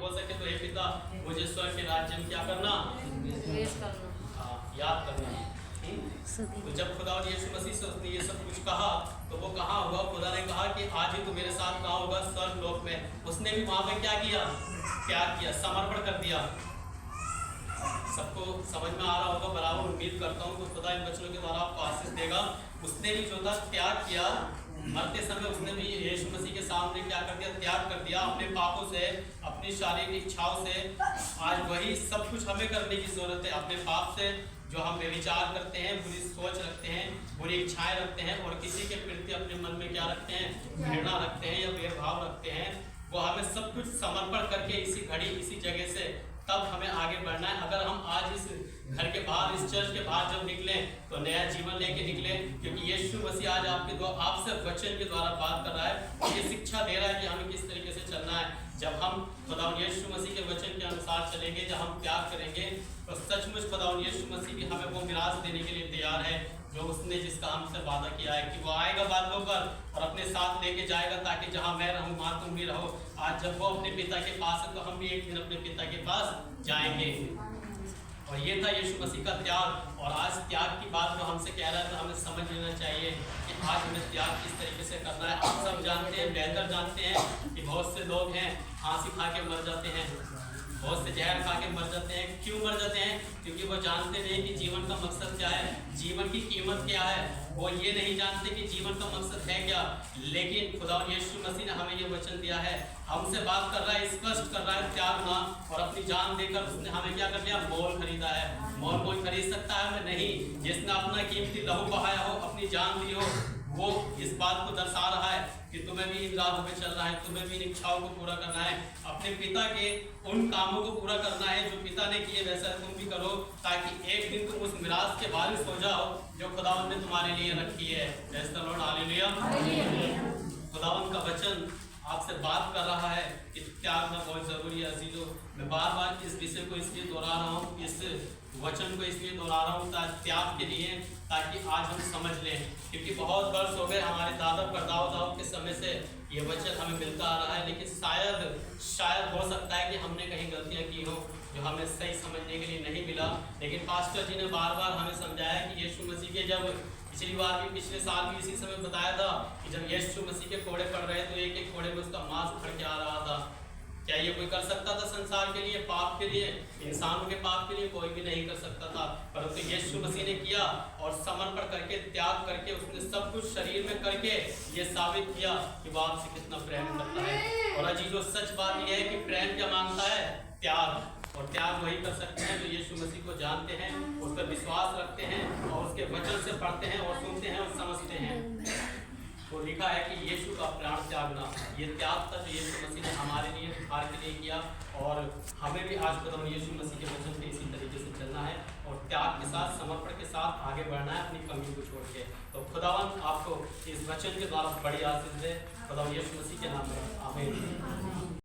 हो सके तो हे पिता मुझे स्वर्ग के राज्य में क्या करना, याद करना। तो जब खुदा यीशु मसीह से उसने ये सब कुछ कहा तो वो कहाँ हुआ, खुदा ने कहा कि आज ही तो मेरे साथ कहाँ होगा, स्वर्ग लोक में। उसने भी वहां पे क्या किया, त्याग किया, समर्पण कर दिया। सबको समझ में आ रहा होगा बराबर, उम्मीद करता हूँ। तो खुदा इन बच्चों के द्वारा आपको आशीष देगा। उसने भी जो था त्याग किया, मरते समय उसने भी यीशु मसीह के सामने क्या कर दिया, त्याग कर दिया अपने पापों से, अपनी शारीरिक इच्छाओं से। आज वही सब कुछ हमें करने की जरूरत है। अपने पाप से जो हम व्यभिचार करते हैं, बुरी सोच रखते हैं, बुरी इच्छाएं रखते हैं और किसी के प्रति अपने मन में क्या रखते हैं, घृणा रखते हैं या भेदभाव रखते हैं, वो हमें सब कुछ समर्पण करके इसी घड़ी इसी जगह से तब हमें आगे बढ़ना है। अगर हम आज इस घर के बाहर, इस चर्च के बाहर जब निकले तो नया जीवन लेके निकले, क्योंकि यीशु मसीह आज आपसे वचन के द्वारा बात कर रहा है, ये शिक्षा दे रहा है कि हमें किस तरीके से चलना है। जब हम खुदा यीशु मसीह के वचन के अनुसार चलेंगे, जब हम त्याग करेंगे तो सचमुच खुदा यीशु मसीह भी हमें वो मिरास देने के लिए तैयार है जो उसने जिसका हमसे वादा किया है कि वो आएगा बादलों पर और अपने साथ लेके जाएगा, ताकि जहां मैं रहूं वहां तुम भी रहो। आज जब वो अपने पिता के पास है तो हम भी एक दिन अपने पिता के पास जाएंगे। और ये था यीशु मसीह का त्याग। और आज त्याग की बात जो हमसे कह रहा है तो हमें समझ लेना चाहिए कि आज हमें त्याग किस तरीके से करना है। आप सब जानते हैं, बेहतर जानते हैं कि बहुत से लोग हैं फांसी खा के मर जाते हैं, बहुत से जहर खा के मर जाते हैं। क्यों मर जाते हैं? क्योंकि वो जानते नहीं कि जीवन का मकसद क्या है, जीवन की कीमत क्या है। वो ये नहीं जानते कि जीवन का मकसद है क्या। लेकिन खुदा यीशु मसीह ने हमें ये वचन दिया है, हमसे बात कर रहा है, स्पष्ट कर रहा है, त्यागना। और अपनी जान देकर उसने हमें क्या कर दिया, मोल खरीदा है। मोल कोई खरीद सकता है हमें? नहीं। जिसने अपना कीमती लहू बहाया हो, अपनी जान दी हो, वो इस बात को दर्शा रहा है कि तुम्हें भी इन राहों पे चलना है, तुम्हें भी इन इच्छाओं को पूरा करना है, अपने पिता के उन कामों को पूरा करना है जो पिता ने किए वैसा तुम भी करो, ताकि एक दिन तुम उस मिरास के वारिस हो जाओ जो खुदावंद ने तुम्हारे लिए रखी है। Praise the Lord, hallelujah. खुदावंद का वचन आपसे बात कर रहा है कि त्यागना बहुत जरूरी है। अजीजों, मैं बार बार इस विषय को इसलिए दोहरा रहा हूँ, इस वचन को इसलिए दोहरा रहा हूँ त्याग के लिए, ताकि आज हम समझ लें। क्योंकि बहुत वर्ष हो गए हमारे दादा परदादा के समय से ये वचन हमें मिलता आ रहा है, लेकिन शायद हो सकता है कि हमने कहीं गलतियाँ की हो जो हमें सही समझने के लिए नहीं मिला। लेकिन पास्टर जी ने बार बार हमें समझाया कि यीशु मसीह के जब पिछले साल भी इसी समय बताया था कि जब यीशु मसीह के कोड़े पड़ रहे तो एक एक कोड़े में उसका मांस उखड़ के आ रहा था। क्या ये कोई कर सकता था संसार के लिए, पाप के लिए, इंसानों के पाप के लिए? कोई भी नहीं कर सकता था। परंतु यीशु मसीह ने किया और समर्पण करके, त्याग करके, उसने सब कुछ शरीर में करके ये साबित किया कि वो आपसे कितना प्रेम करता है। और अजीजों, सच बात यह है कि प्रेम क्या मांगता है? त्याग। और त्याग वही कर सकते हैं जो यीशु मसीह को जानते हैं, उस पर विश्वास रखते हैं और उसके वचन से पढ़ते हैं और सुनते हैं और समझते हैं। तो लिखा है कि यीशु का प्राण त्यागना, ये त्याग था जो यीशु मसीह ने हमारे लिए, उद्धार के लिए किया। और हमें भी आज खुदा यीशु मसीह के वचन पे इसी तरीके से चलना है और त्याग के साथ, समर्पण के साथ आगे बढ़ना है, अपनी कमियों को छोड़ के। तो खुदावंद आपको इस वचन के द्वारा बड़ी आशीष दे। खुदा यीशु मसीह के नाम में आमीन।